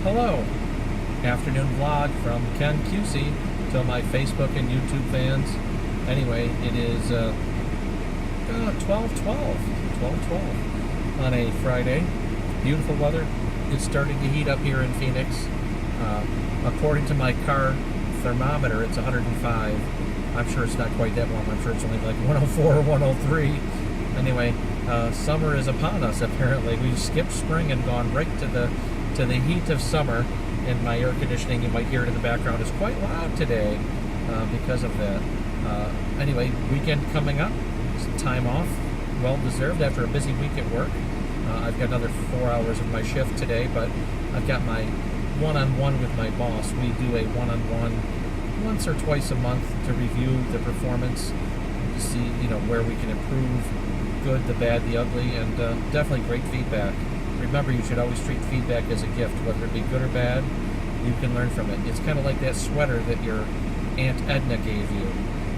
Hello, afternoon vlog from Ken QC to my Facebook and YouTube fans. Anyway, it is 12:12 on a Friday. Beautiful weather. It's starting to heat up here in Phoenix. According to my car thermometer, it's 105. I'm sure it's not quite that warm. I'm sure it's only like 104 or 103. Anyway, summer is upon us. Apparently, we've skipped spring and gone right to the heat of summer. And my air conditioning, you might hear it in the background, is quite loud today because of that. Anyway, weekend coming up. It's time off, well deserved after a busy week at work. I've got another 4 hours of my shift today, but I've got my one-on-one with my boss. We do a one-on-one once or twice a month to review the performance, to see where we can improve, good, the bad, the ugly, and definitely great feedback. Remember, you should always treat feedback as a gift, whether it be good or bad. You can learn from it. It's kind of like that sweater that your Aunt Edna gave you.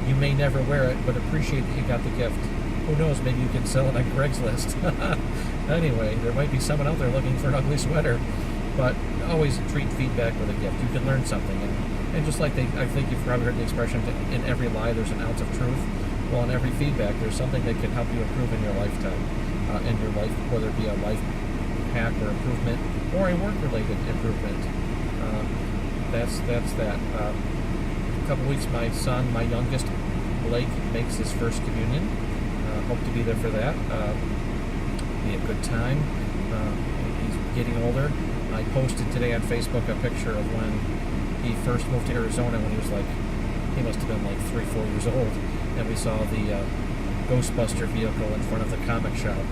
You may never wear it, but appreciate that you got the gift. Who knows, maybe you can sell it on Craigslist. Anyway, there might be someone out there looking for an ugly sweater, but always treat feedback with a gift. You can learn something. And just like I think you've probably heard the expression, in every lie there's an ounce of truth. Well, in every feedback, there's something that can help you improve in your lifetime, in your life, whether it be a life hack or improvement or a work-related improvement. That's that. A couple weeks, my son, my youngest, Blake, makes his first communion. Hope to be there for that. Be a good time. He's getting older. I posted today on Facebook a picture of when he first moved to Arizona, when he must have been like 3-4 years old, and we saw the Ghostbuster vehicle in front of the comic shop.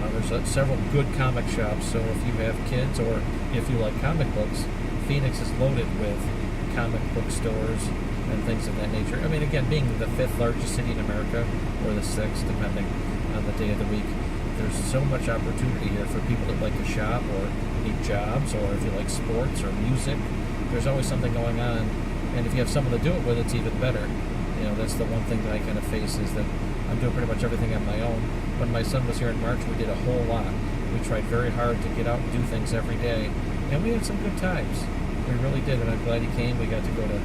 There's several good comic shops, so if you have kids or if you like comic books, Phoenix is loaded with comic book stores and things of that nature. I mean, again, being the 5th largest city in America, or the 6th, depending on the day of the week, there's so much opportunity here for people that like to shop or need jobs, or if you like sports or music, there's always something going on. And if you have someone to do it with, it's even better. That's the one thing that I kind of face, is that I'm doing pretty much everything on my own. When my son was here in March, we did a whole lot. We tried very hard to get out and do things every day, and we had some good times. We really did, and I'm glad he came. We got to go to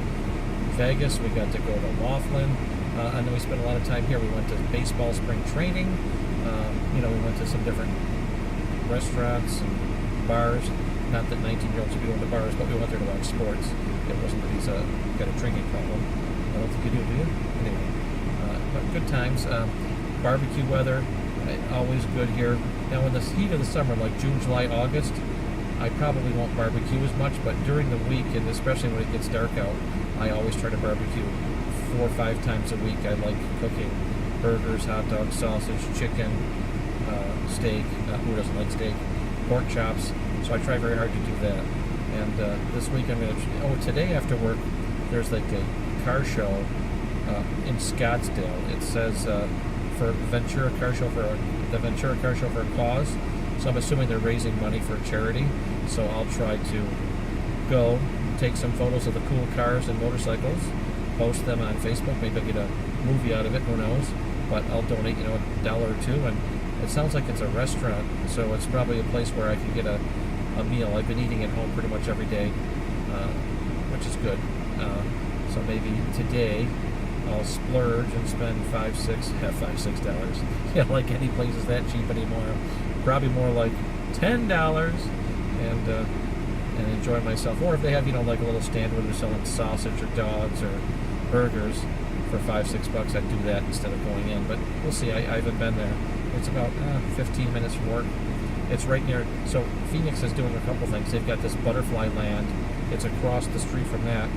Vegas, we got to go to Laughlin, and then we spent a lot of time here. We went to baseball spring training. We went to some different restaurants and bars. Not that 19-year-olds should be going to bars, but we went there to watch sports. It wasn't that he's got a drinking problem. I don't think you do you? Anyway, but good times. Barbecue weather, always good here. Now, in the heat of the summer, like June, July, August, I probably won't barbecue as much, but during the week, and especially when it gets dark out, I always try to barbecue 4 or 5 times a week. I like cooking burgers, hot dogs, sausage, chicken, steak. Who doesn't like steak? Pork chops. So I try very hard to do that. And this week I'm going to... today after work, there's like a car show in Scottsdale. It says for Ventura Car Show, for the Ventura Car Show for a cause. So I'm assuming they're raising money for a charity. So I'll try to go, take some photos of the cool cars and motorcycles, post them on Facebook. Maybe I'll get a movie out of it, who knows. But I'll donate, $1 or $2. And it sounds like it's a restaurant, so it's probably a place where I can get a meal. I've been eating at home pretty much every day, which is good. So maybe today I'll splurge and spend $5-6. Yeah, like any place is that cheap anymore. Probably more like $10 and enjoy myself. Or if they have, like a little stand where they're selling sausage or dogs or burgers for $5-6, I'd do that instead of going in. But we'll see. I haven't been there. It's about 15 minutes from work. It's right near. So Phoenix is doing a couple things. They've got this butterfly land. It's across the street from that.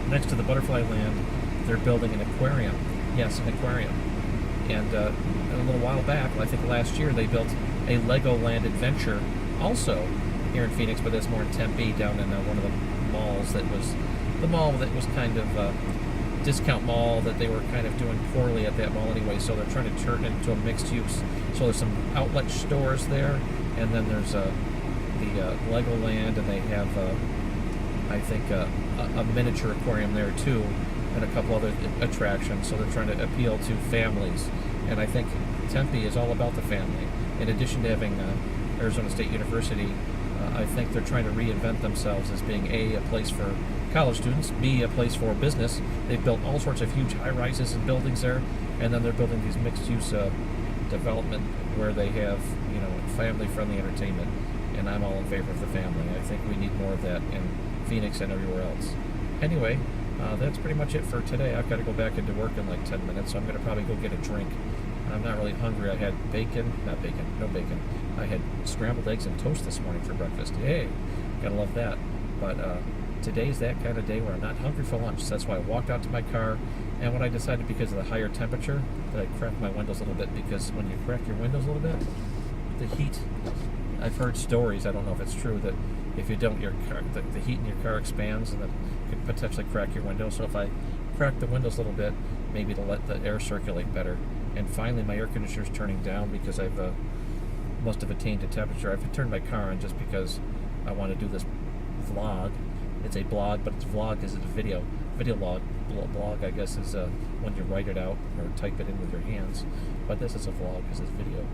Next to the butterfly land, they're building an aquarium. Yes, an aquarium. And a little while back, I think last year, they built a Legoland Adventure also here in Phoenix, but that's more in Tempe, down in one of the malls that was the mall that was kind of discount mall that they were kind of doing poorly at that mall anyway, so they're trying to turn it into a mixed use. So there's some outlet stores there, and then there's the Legoland, and they have I think a miniature aquarium there too, and a couple other attractions. So they're trying to appeal to families, and I think Tempe is all about the family. In addition to having Arizona State University I think they're trying to reinvent themselves as being a place for college students, B, a place for business. They've built all sorts of huge high-rises and buildings there, and then they're building these mixed-use development where they have, family-friendly entertainment, and I'm all in favor of the family. I think we need more of that in Phoenix and everywhere else. Anyway, that's pretty much it for today. I've got to go back into work in like 10 minutes, so I'm going to probably go get a drink. I'm not really hungry. I had no bacon. I had scrambled eggs and toast this morning for breakfast. Yay, gotta love that. But today's that kind of day where I'm not hungry for lunch. So that's why I walked out to my car, and when I decided, because of the higher temperature, that I cracked my windows a little bit, because when you crack your windows a little bit, the heat, I've heard stories, I don't know if it's true, that if you don't, your car, the heat in your car expands, and that could potentially crack your windows. So if I crack the windows a little bit, maybe to let the air circulate better. And finally, my air conditioner's turning down because I've must have attained a temperature. I've turned my car on just because I want to do this vlog. It's a blog, but it's vlog is a video log. Blog, I guess, is when you write it out or type it in with your hands. But this is a vlog because it's video.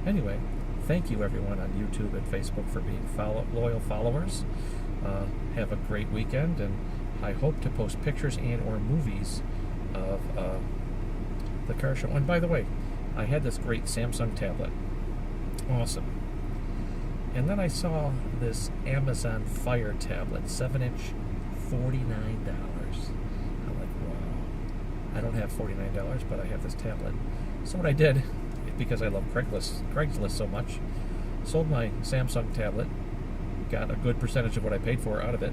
Anyway, thank you everyone on YouTube and Facebook for being loyal followers. Have a great weekend, and I hope to post pictures and or movies of the car show. And by the way, I had this great Samsung tablet. Awesome. And then I saw this Amazon Fire tablet, 7-inch, $49. I'm like, wow. I don't have $49, but I have this tablet. So what I did, because I love Craigslist so much, sold my Samsung tablet, got a good percentage of what I paid for out of it,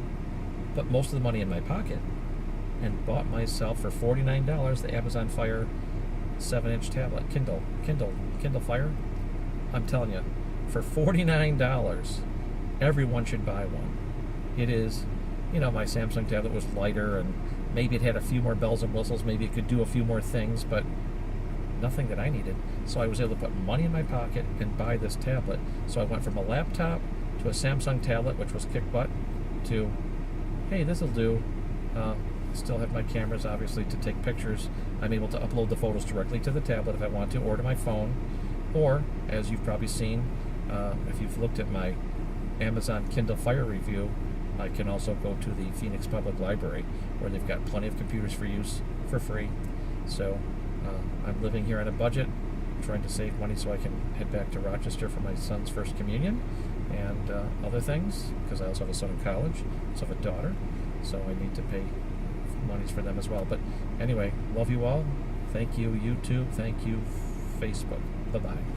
put most of the money in my pocket, and bought myself for $49 the Amazon Fire 7-inch tablet, Kindle Fire. I'm telling you, for $49, everyone should buy one. It is, my Samsung tablet was lighter, and maybe it had a few more bells and whistles, maybe it could do a few more things, but nothing that I needed. So I was able to put money in my pocket and buy this tablet. So I went from a laptop to a Samsung tablet, which was kick butt, to, hey, this'll do. Still have my cameras, obviously, to take pictures. I'm able to upload the photos directly to the tablet if I want to, or to my phone. Or, as you've probably seen, if you've looked at my Amazon Kindle Fire review, I can also go to the Phoenix Public Library, where they've got plenty of computers for use for free. So I'm living here on a budget, trying to save money so I can head back to Rochester for my son's first communion and other things, because I also have a son in college, also have a daughter, so I need to pay monies for them as well. But anyway, love you all. Thank you, YouTube. Thank you, Facebook. Bye-bye.